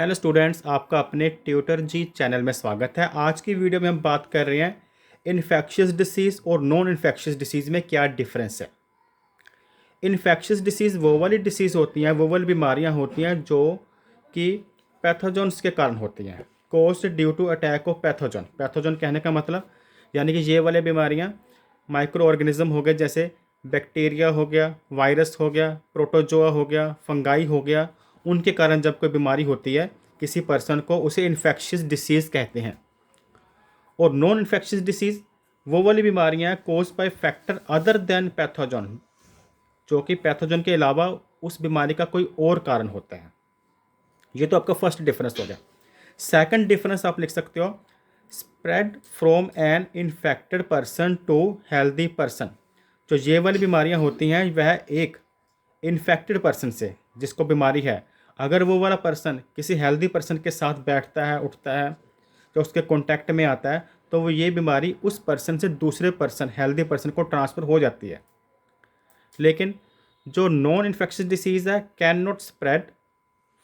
Hello students, आपका अपने tutor जी channel में स्वागत है। आज की वीडियो में हम बात कर रहे हैं इन्फेक्शियस डिसीज़ और नॉन इन्फेक्शियस डिसीज़ में क्या डिफरेंस है। इन्फेक्शियस डिसीज़ वो वाली डिसीज़ होती हैं, वो वाली बीमारियां होती हैं जो कि पैथोजन्स के कारण होती हैं, caused due to attack of pathogen. Pathogen कहने का मतलब यानी कि ये वाली बीमारियां माइक्रो ऑर्गेनिज्म हो गए, जैसे बैक्टीरिया हो गया, वायरस हो गया, प्रोटोजोआ हो गया, फंगाई हो गया, उनके कारण जब कोई बीमारी होती है किसी पर्सन को, उसे इन्फेक्शियस डिसीज़ कहते हैं। और नॉन इन्फेक्शियस डिसीज़ वो वाली बीमारियां हैं cause by factor other than pathogen, जो कि पैथोजन के अलावा उस बीमारी का कोई और कारण होता है। ये तो आपका फर्स्ट डिफरेंस हो गया। सेकंड डिफरेंस आप लिख सकते हो spread from an infected person to healthy person. जो ये वाली बीमारियां होती हैं वह एक इन्फेक्टेड पर्सन से, जिसको बीमारी है, अगर वो वाला पर्सन किसी हेल्दी पर्सन के साथ बैठता है, उठता है, जो उसके कांटेक्ट में आता है, तो वो ये बीमारी उस पर्सन से दूसरे पर्सन, हेल्दी पर्सन को ट्रांसफ़र हो जाती है। लेकिन जो नॉन इन्फेक्शियस डिसीज़ है can not spread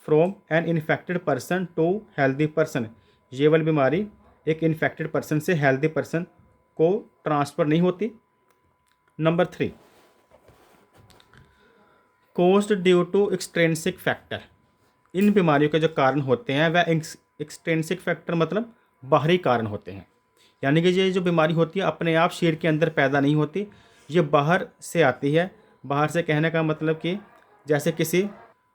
from an infected person to healthy person. ये वाली बीमारी एक इन्फेक्टेड पर्सन से हेल्दी पर्सन को ट्रांसफ़र नहीं होती। Number 3, caused due to extrinsic factor. इन बीमारियों के जो कारण होते हैं वह एक्सट्रिंसिक फैक्टर मतलब बाहरी कारण होते हैं। यानी कि ये जो बीमारी होती है अपने आप शरीर के अंदर पैदा नहीं होती, ये बाहर से आती है। बाहर से कहने का मतलब कि जैसे किसी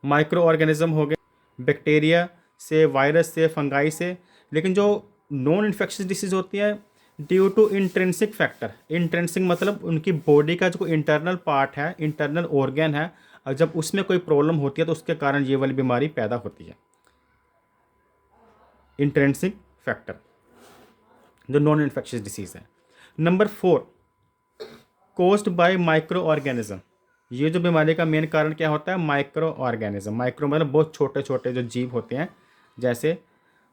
माइक्रो ऑर्गेनिज्म हो गए, बैक्टीरिया से, वायरस से, फंगाई से। लेकिन जो नॉन इन्फेक्शियस डिसीज़ होती है due to intrinsic factor. Intrinsic मतलब उनकी बॉडी का जो इंटरनल पार्ट है, इंटरनल ऑर्गन है, और जब उसमें कोई प्रॉब्लम होती है तो उसके कारण ये वाली बीमारी पैदा होती है। इंट्रिंसिक फैक्टर जो नॉन इन्फेक्शियस डिसीज़ है। Number 4, caused by micro organism. ये जो बीमारी का मेन कारण क्या होता है? Micro organism. माइक्रो मतलब बहुत छोटे छोटे जो जीव होते हैं, जैसे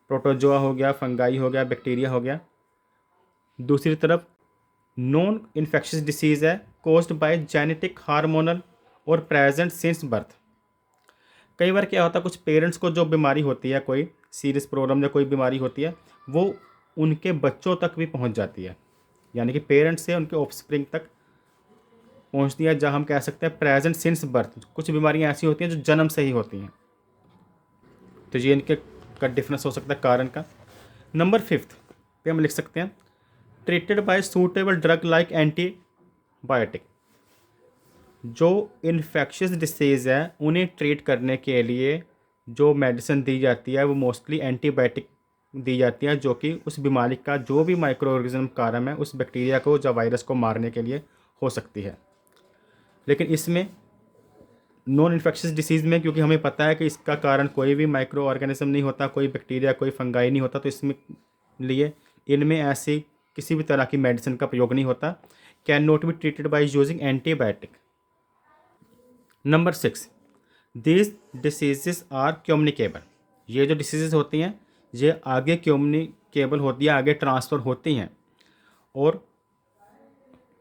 प्रोटोजोआ हो गया, फंगाई हो गया, बैक्टीरिया हो गया। दूसरी तरफ नॉन इन्फेक्शियस डिसीज़ है कोज्ड बाय जेनेटिक, हार्मोनल और प्रेजेंट सिंस बर्थ। कई बार क्या होता है, कुछ पेरेंट्स को जो बीमारी होती है, कोई सीरियस प्रॉब्लम या कोई बीमारी होती है, वो उनके बच्चों तक भी पहुंच जाती है। यानी कि पेरेंट्स से उनके ऑफस्प्रिंग तक पहुंचती है, जहां हम कह सकते हैं प्रेजेंट सिंस बर्थ। कुछ बीमारियां ऐसी होती हैं जो जन्म से ही होती हैं, तो ये इनके का डिफरेंस हो सकता है कारण का। नंबर 5 पे हम लिख सकते हैं treated by suitable drug like antibiotic. जो इन्फेक्शियस डिसीज़ है उन्हें ट्रीट करने के लिए जो मेडिसिन दी जाती है वो मोस्टली एंटीबायोटिक दी जाती है, जो कि उस बीमारी का जो भी माइक्रो ऑर्गेनिज्म कारण है उस बैक्टीरिया को या वायरस को मारने के लिए हो सकती है। लेकिन इसमें नॉन इन्फेक्शियस डिसीज़ में, क्योंकि हमें पता है कि इसका कारण कोई भी माइक्रो ऑर्गेनिज्म नहीं होता, कोई बैक्टीरिया, कोई फंगाई नहीं होता, तो इसमें लिए इनमें ऐसी किसी भी तरह की मेडिसिन का प्रयोग नहीं होता। Can not be treated by using antibiotic. Number 6, these diseases are communicable. ये जो डिसीजेस होती हैं ये आगे कम्युनिकेबल होती है, आगे ट्रांसफ़र होती हैं, और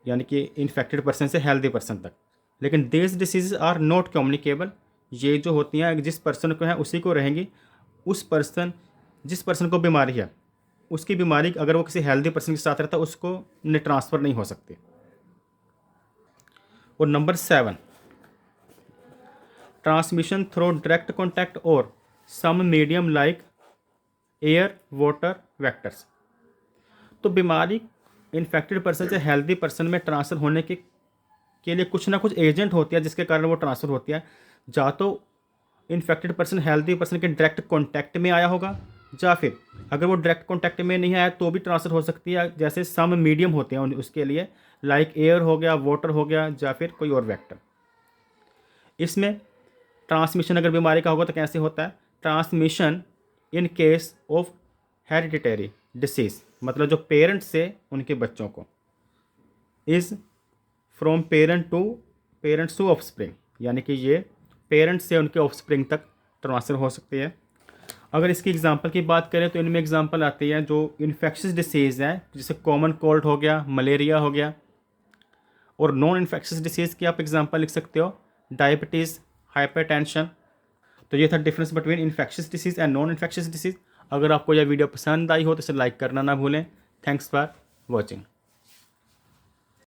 यानी कि इन्फेक्टेड पर्सन से हेल्दी पर्सन तक। लेकिन these diseases are not communicable. ये जो होती हैं जिस पर्सन को है उसी को रहेंगी। उस पर्सन, जिस पर्सन को बीमारी है, उसकी बीमारी अगर वो किसी हेल्दी पर्सन के साथ रहता है उसको ट्रांसफ़र नहीं हो सकती। और number 7, transmission through direct contact और some medium like air, water, vectors. तो बीमारी इन्फेक्टेड पर्सन से हेल्दी पर्सन में ट्रांसफ़र होने के लिए कुछ ना कुछ एजेंट होती है जिसके कारण वो ट्रांसफ़र होती है। या तो इन्फेक्टेड पर्सन हेल्दी पर्सन के डायरेक्ट कॉन्टैक्ट में आया होगा, या फिर अगर वो डायरेक्ट कॉन्टैक्ट में नहीं आया तो भी ट्रांसफ़र हो सकती है। जैसे सम मीडियम होते हैं उसके लिए, लाइक एयर हो गया, वाटर हो गया, या फिर कोई और वेक्टर। इसमें ट्रांसमिशन अगर बीमारी का होगा तो कैसे होता है? Transmission in case of hereditary disease, मतलब जो पेरेंट से उनके बच्चों को, is from parents to offspring. यानी कि ये पेरेंट्स से उनके ऑफस्प्रिंग तक ट्रांसफ़र हो सकती है। अगर इसकी एग्जांपल की बात करें तो इनमें एग्जांपल आती है जो इन्फेक्शियस डिसीज़ हैं, जैसे कॉमन कोल्ड हो गया, मलेरिया हो गया। और नॉन इन्फेक्शियस डिसीज़ की आप एग्जांपल लिख सकते हो डायबिटीज़, हाइपरटेंशन। तो ये था difference between infectious disease and non infectious disease. अगर आपको यह वीडियो पसंद आई हो तो इसे लाइक करना ना भूलें। Thanks for watching.